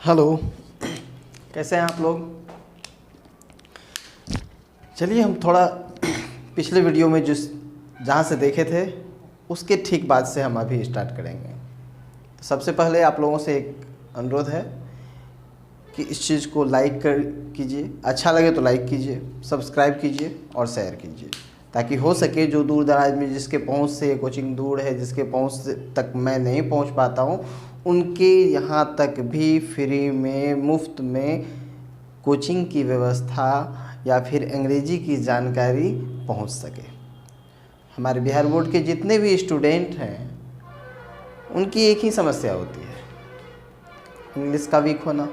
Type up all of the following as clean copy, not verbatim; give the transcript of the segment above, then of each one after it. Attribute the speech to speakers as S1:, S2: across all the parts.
S1: Hello, कैसे हैं आप लोग। चलिए हम थोड़ा पिछले वीडियो में जहाँ से देखे थे उसके ठीक बाद से हम अभी स्टार्ट करेंगे। तो सबसे पहले आप लोगों से एक अनुरोध है कि इस चीज़ को लाइक कीजिए, अच्छा लगे तो लाइक कीजिए, सब्सक्राइब कीजिए और शेयर कीजिए, ताकि हो सके जो दूर दराज में जिसके पहुंच से कोचिंग दूर है, जिसके पहुंच तक मैं नहीं पहुंच पाता हूं, उनके यहाँ तक भी फ्री में मुफ्त में कोचिंग की व्यवस्था या फिर अंग्रेजी की जानकारी पहुंच सके। हमारे बिहार बोर्ड के जितने भी स्टूडेंट हैं उनकी एक ही समस्या होती है, इंग्लिश का वीक होना।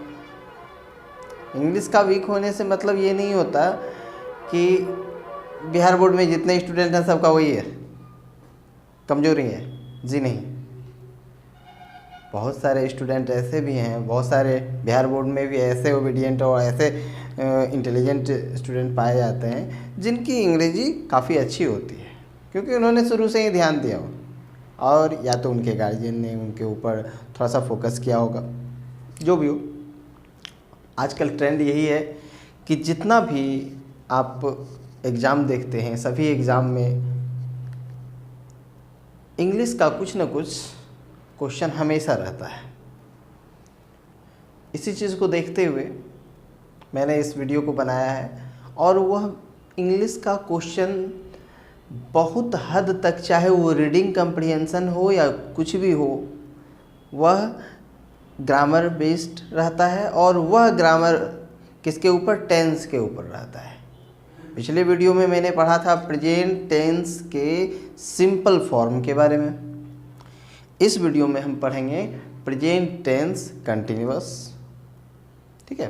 S1: इंग्लिश का वीक होने से मतलब ये नहीं होता कि बिहार बोर्ड में जितने स्टूडेंट हैं सबका वही है, कमजोरी है जी नहीं। बहुत सारे स्टूडेंट ऐसे भी हैं, बहुत सारे बिहार बोर्ड में भी ऐसे ओबीडियंट और ऐसे इंटेलिजेंट स्टूडेंट पाए जाते हैं जिनकी अंग्रेजी काफ़ी अच्छी होती है, क्योंकि उन्होंने शुरू से ही ध्यान दिया हो और या तो उनके गार्जियन ने उनके ऊपर थोड़ा सा फोकस किया होगा। जो भी हो, आजकल ट्रेंड यही है कि जितना भी आप एग्ज़ाम देखते हैं सभी एग्ज़ाम में इंग्लिश का कुछ न कुछ क्वेश्चन हमेशा रहता है। इसी चीज़ को देखते हुए मैंने इस वीडियो को बनाया है और वह इंग्लिश का क्वेश्चन बहुत हद तक, चाहे वो रीडिंग कम्प्रीहेंशन हो या कुछ भी हो, वह ग्रामर बेस्ड रहता है और वह ग्रामर किसके ऊपर, टेंस के ऊपर रहता है। पिछले वीडियो में मैंने पढ़ा था प्रेजेंट टेंस के सिंपल फॉर्म के बारे में। इस वीडियो में हम पढ़ेंगे प्रेजेंट टेंस कंटिन्यूअस। ठीक है,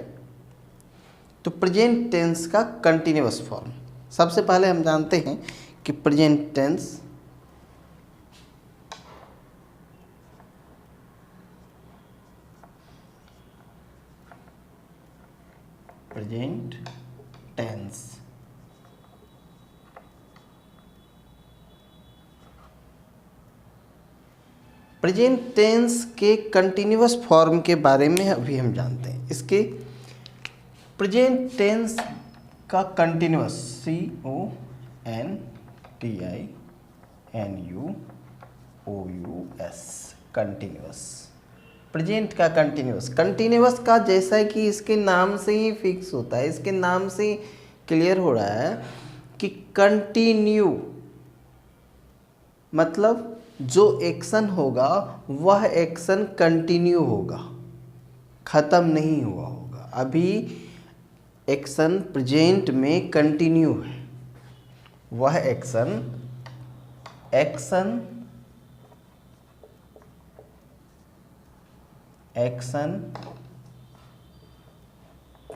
S1: तो प्रेजेंट टेंस का कंटिन्यूअस फॉर्म सबसे पहले हम जानते हैं कि प्रेजेंट टेंस प्रेजेंट टेंस के कंटिन्यूअस फॉर्म के बारे में अभी हम जानते हैं। इसके प्रेजेंट टेंस का कंटिन्यूअस CONTINUOUS कंटिन्यूअस, प्रेजेंट का कंटिन्यूअस। कंटिन्यूअस का जैसा कि इसके नाम से ही फिक्स होता है, इसके नाम से ही क्लियर हो रहा है कि कंटिन्यू मतलब जो एक्शन होगा वह एक्शन कंटिन्यू होगा, ख़त्म नहीं हुआ होगा। अभी एक्शन प्रेजेंट में कंटिन्यू है, वह action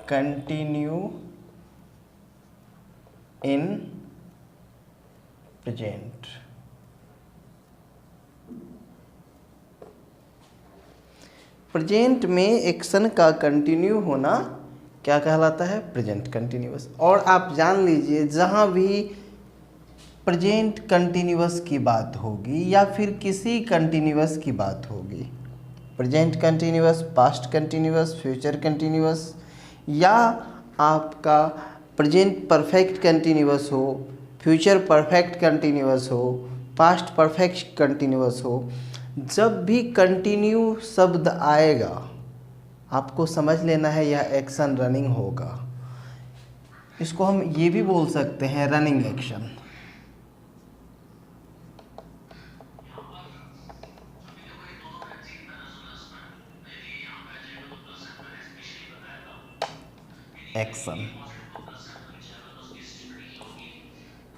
S1: continue in present. Present में एक्शन का कंटिन्यू होना क्या कहलाता है, प्रेजेंट कंटिन्यूअस। और आप जान लीजिए, जहाँ भी प्रेजेंट कंटिन्यूअस की बात होगी या फिर किसी कंटिन्यूअस की बात होगी, present continuous, past continuous, future continuous, या आपका प्रेजेंट परफेक्ट कंटिन्यूअस हो, फ्यूचर परफेक्ट कंटिन्यूअस हो, पास्ट परफेक्ट कंटिन्यूअस हो, जब भी कंटिन्यू शब्द आएगा आपको समझ लेना है यह एक्शन रनिंग होगा। इसको हम ये भी बोल सकते हैं रनिंग एक्शन।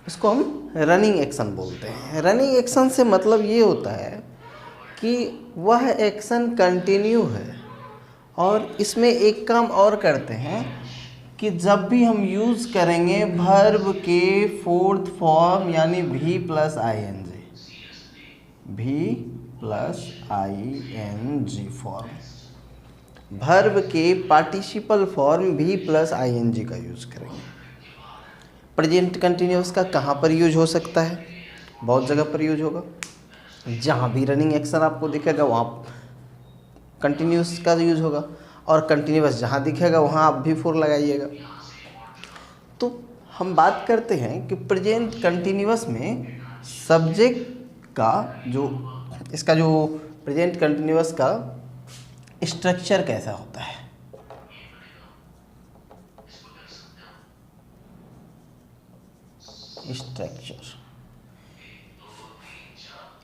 S1: इसको हम रनिंग एक्शन बोलते हैं। रनिंग एक्शन से मतलब ये होता है कि वह एक्शन कंटिन्यू है। और इसमें एक काम और करते हैं कि जब भी हम यूज़ करेंगे वर्ब के फोर्थ फॉर्म यानी भी प्लस ing फॉर्म, वर्ब के पार्टिसिपल फॉर्म भी प्लस ing का यूज़ करेंगे। प्रेजेंट कंटिन्यूअस का कहाँ पर यूज हो सकता है, बहुत जगह पर यूज होगा। जहाँ भी रनिंग एक्शन आपको दिखेगा वहाँ कंटिन्यूस का यूज होगा। और कंटिन्यूअस जहाँ दिखेगा वहाँ आप V4 लगाइएगा। तो हम बात करते हैं कि प्रेजेंट कंटिन्यूअस में सब्जेक्ट का जो इसका जो प्रेजेंट कंटिन्यूअस का स्ट्रक्चर कैसा होता है।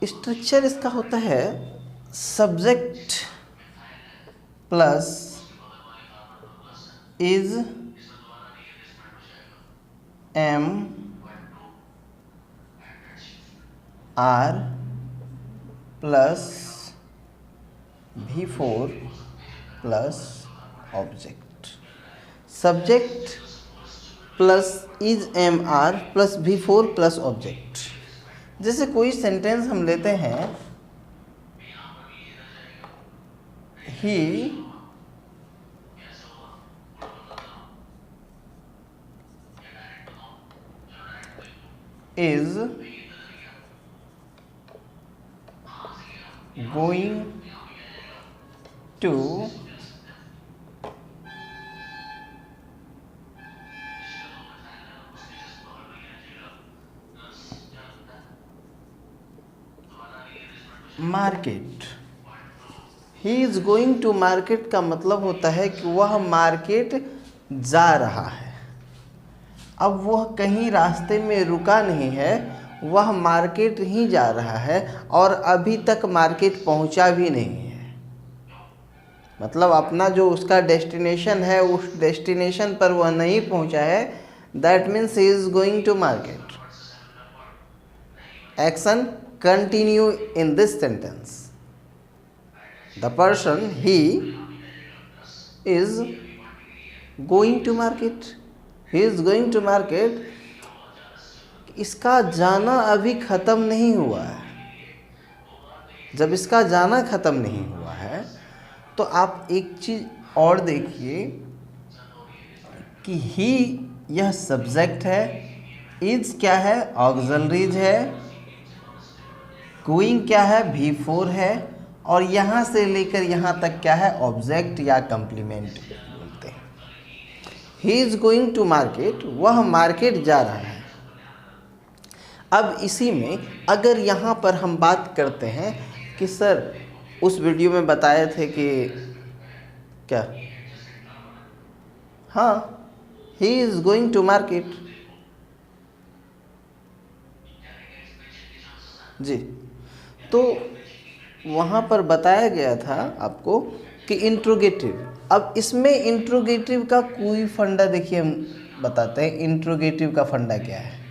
S1: स्ट्रक्चर इसका होता है subject plus is M R plus V4 plus object. Subject plus is M R plus V4 plus object. जैसे कोई सेंटेंस हम लेते हैं, he is going to market. He is going to market का मतलब होता है कि वह मार्केट जा रहा है। अब वह कहीं रास्ते में रुका नहीं है, वह मार्केट ही जा रहा है और अभी तक मार्केट पहुंचा भी नहीं है। मतलब अपना जो उसका डेस्टिनेशन है उस डेस्टिनेशन पर वह नहीं पहुंचा है। That means he is going to market. Action continue in this sentence. The person he is going to market. He is going to market. इसका जाना अभी ख़त्म नहीं हुआ है। जब इसका जाना ख़त्म नहीं हुआ है तो आप एक चीज़ और देखिए कि ही यह सब्जेक्ट है, इज क्या है, ऑक्सिलरीज है, गोइंग क्या है, V4 है, और यहाँ से लेकर यहाँ तक क्या है, ऑब्जेक्ट या कंप्लीमेंट बोलते हैं। He is going to market, वह मार्केट जा रहा है। अब इसी में अगर यहाँ पर हम बात करते हैं कि सर उस वीडियो में बताए थे कि क्या, हाँ, he is going to market जी। तो वहाँ पर बताया गया था आपको कि इंट्रोगेटिव। अब इसमें इंट्रोगेटिव का कोई फंडा देखिए, हम बताते हैं इंट्रोगेटिव का फंडा क्या है।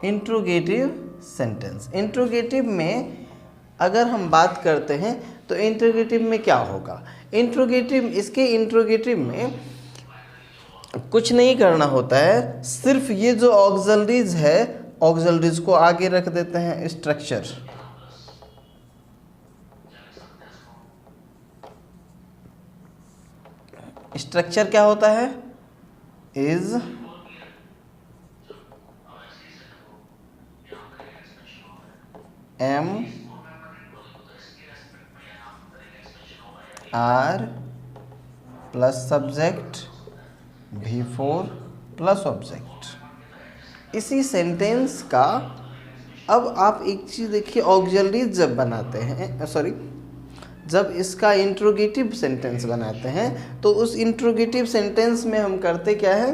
S1: Interrogative sentence. इंट्रोगेटिव में अगर हम बात करते हैं तो इंट्रोगेटिव में क्या होगा। इंट्रोगेटिव में कुछ नहीं करना होता है, सिर्फ ये जो ऑक्सिलरीज है, ऑक्सिलरीज को आगे रख देते हैं। स्ट्रक्चर क्या होता है, is M R plus subject V4 plus object. इसी सेंटेंस का अब आप एक चीज़ देखिए, ऑक्सिलरीज जब बनाते हैं, जब इसका इंट्रोगेटिव सेंटेंस बनाते हैं तो उस इंट्रोगेटिव सेंटेंस में हम करते क्या है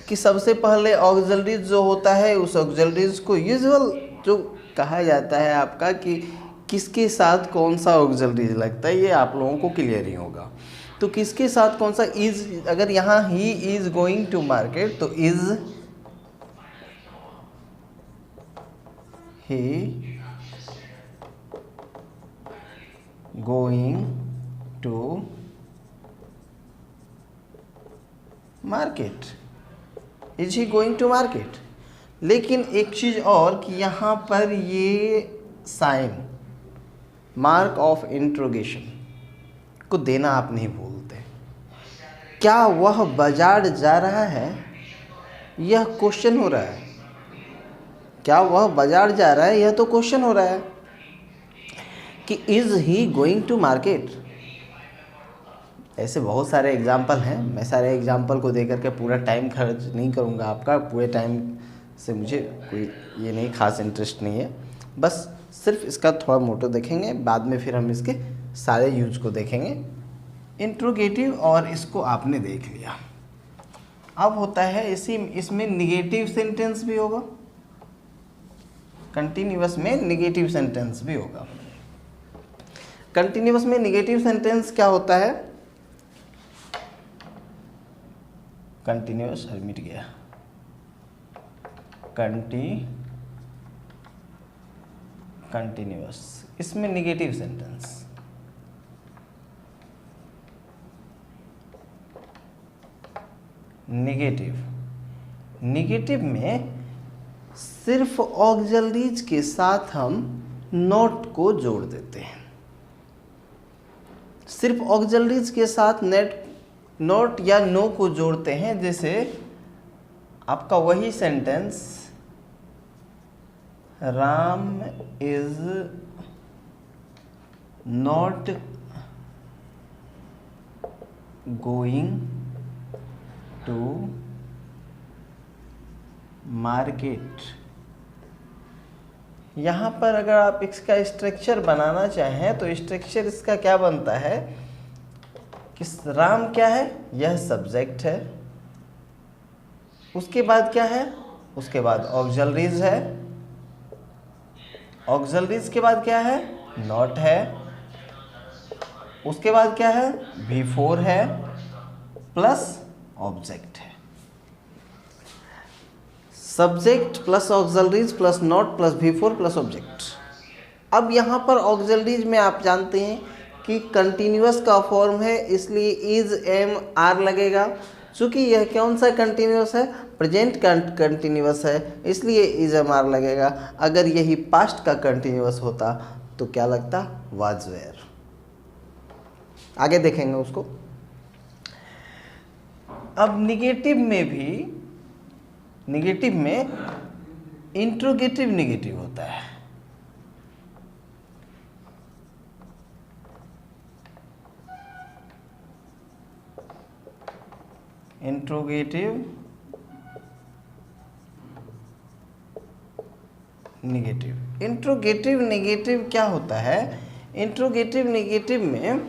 S1: कि सबसे पहले ऑक्सिलरीज जो होता है उस ऑक्सिलरीज को यूजुअल जो कहा जाता है आपका कि किसके साथ कौन सा ऑक्सिलरीज लगता है, ये आप लोगों को क्लियर ही होगा। तो किसके साथ कौन सा, इज, अगर यहाँ he is going to market तो is he going to market, is he going to market. लेकिन एक चीज़ और कि यहाँ पर ये साइन मार्क ऑफ इंट्रोगेशन को देना आप नहीं भूलते। क्या वह बाजार जा रहा है, यह क्वेश्चन हो रहा है। क्या वह बाजार जा रहा है, यह तो क्वेश्चन हो रहा है कि is he going to market. ऐसे बहुत सारे एग्जाम्पल हैं, मैं सारे एग्जाम्पल को देकर के पूरा टाइम खर्च नहीं करूँगा आपका, पूरे टाइम से मुझे कोई ये नहीं खास इंटरेस्ट नहीं है, बस सिर्फ इसका थोड़ा मोटो देखेंगे, बाद में फिर हम इसके सारे यूज को देखेंगे। इंट्रोगेटिव और इसको आपने देख लिया। अब होता है इसमें निगेटिव सेंटेंस भी होगा, कंटिन्यूअस में निगेटिव सेंटेंस भी होगा। कंटिन्यूअस में निगेटिव सेंटेंस क्या होता है, कंटिन्यूअस मिट गया, कंटिन्यूअस, इसमें निगेटिव सेंटेंस, निगेटिव में सिर्फ ऑक्सिलरीज के साथ हम नॉट को जोड़ देते हैं। सिर्फ ऑक्सिलरीज के साथ नॉट या नो को जोड़ते हैं। जैसे आपका वही sentence, Ram is not going to market. यहाँ पर अगर आप इसका स्ट्रक्चर बनाना चाहें तो स्ट्रक्चर इसका क्या बनता है कि राम क्या है, यह सब्जेक्ट है, उसके बाद क्या है, उसके बाद ऑक्सिलरीज है, ऑक्सिलरीज के बाद क्या है, नॉट है, उसके बाद क्या है, V4 है, प्लस ऑब्जेक्ट है। Subject plus auxiliaries plus not plus V4 plus object. अब यहाँ पर ऑक्सिलरीज में आप जानते हैं कि कंटिन्यूअस का फॉर्म है, इसलिए इज एम आर लगेगा। चूँकि यह कौन सा कंटिन्यूअस है, प्रेजेंट कंटिन्यूअस है, इसलिए इज एम आर लगेगा। अगर यही पास्ट का कंटिन्यूअस होता तो क्या लगता, वाज वेयर। आगे देखेंगे उसको। अब निगेटिव में इंट्रोगेटिव निगेटिव होता है। इंट्रोगेटिव निगेटिव क्या होता है, इंट्रोगेटिव निगेटिव में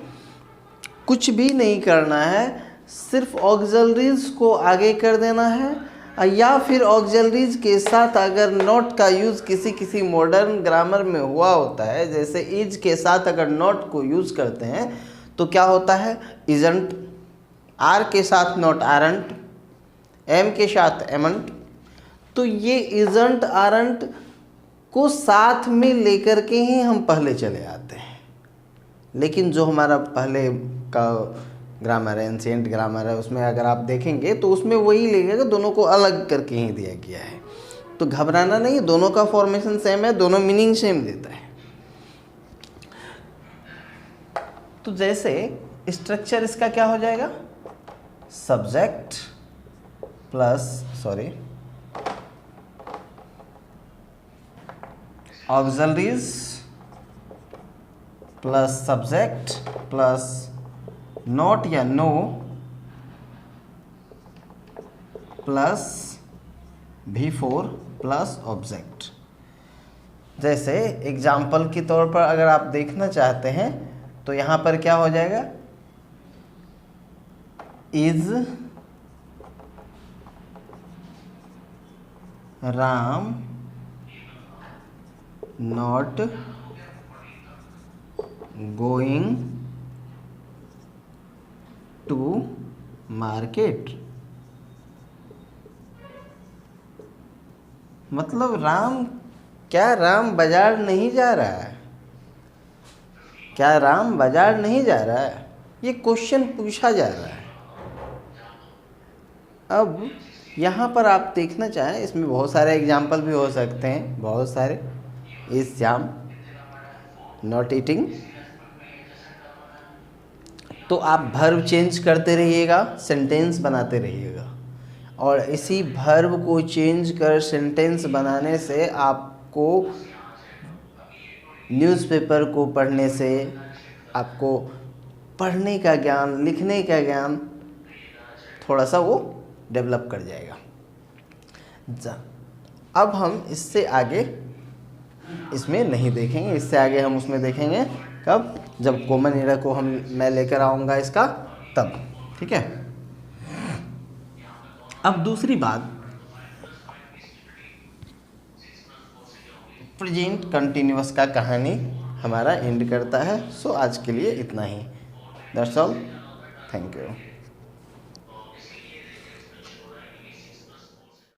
S1: कुछ भी नहीं करना है, सिर्फ ऑक्सिलरीज को आगे कर देना है, या फिर ऑक्सिलरीज के साथ अगर नॉट का यूज़ किसी मॉडर्न ग्रामर में हुआ होता है, जैसे इज के साथ अगर नॉट को यूज़ करते हैं तो क्या होता है, इजंट, आर के साथ नॉट आरंट, एम के साथ एमंट। तो ये इजंट आरंट को साथ में लेकर के ही हम पहले चले आते हैं। लेकिन जो हमारा पहले का ग्रामर है, एंशिएंट ग्रामर है, उसमें अगर आप देखेंगे तो उसमें वही लगेगा, दोनों को अलग करके ही दिया गया है। तो घबराना नहीं, दोनों का फॉर्मेशन सेम है, दोनों मीनिंग सेम देता है। तो जैसे स्ट्रक्चर इसका क्या हो जाएगा, subject auxiliaries plus subject plus not या no plus V4 plus object. जैसे एग्जाम्पल के तौर पर अगर आप देखना चाहते हैं तो यहाँ पर क्या हो जाएगा, is Ram not going to market. मतलब राम बाजार नहीं जा रहा है, क्या राम बाजार नहीं जा रहा है, ये क्वेश्चन पूछा जा रहा है। अब यहाँ पर आप देखना चाहें, इसमें बहुत सारे एग्जाम्पल भी हो सकते हैं, बहुत सारे, इस जाम नॉट ईटिंग। तो आप वर्ब चेंज करते रहिएगा, सेंटेंस बनाते रहिएगा। और इसी वर्ब को चेंज कर सेंटेंस बनाने से आपको न्यूज़पेपर को पढ़ने से आपको पढ़ने का ज्ञान, लिखने का ज्ञान थोड़ा सा वो डेवलप कर जाएगा। अब हम इससे आगे इसमें नहीं देखेंगे, इससे आगे हम उसमें देखेंगे कब, जब कॉमन एरा को मैं लेकर आऊँगा इसका तब, ठीक है। अब दूसरी बात, प्रेजेंट कंटिन्यूअस का कहानी हमारा एंड करता है। सो आज के लिए इतना ही। That's all, thank you.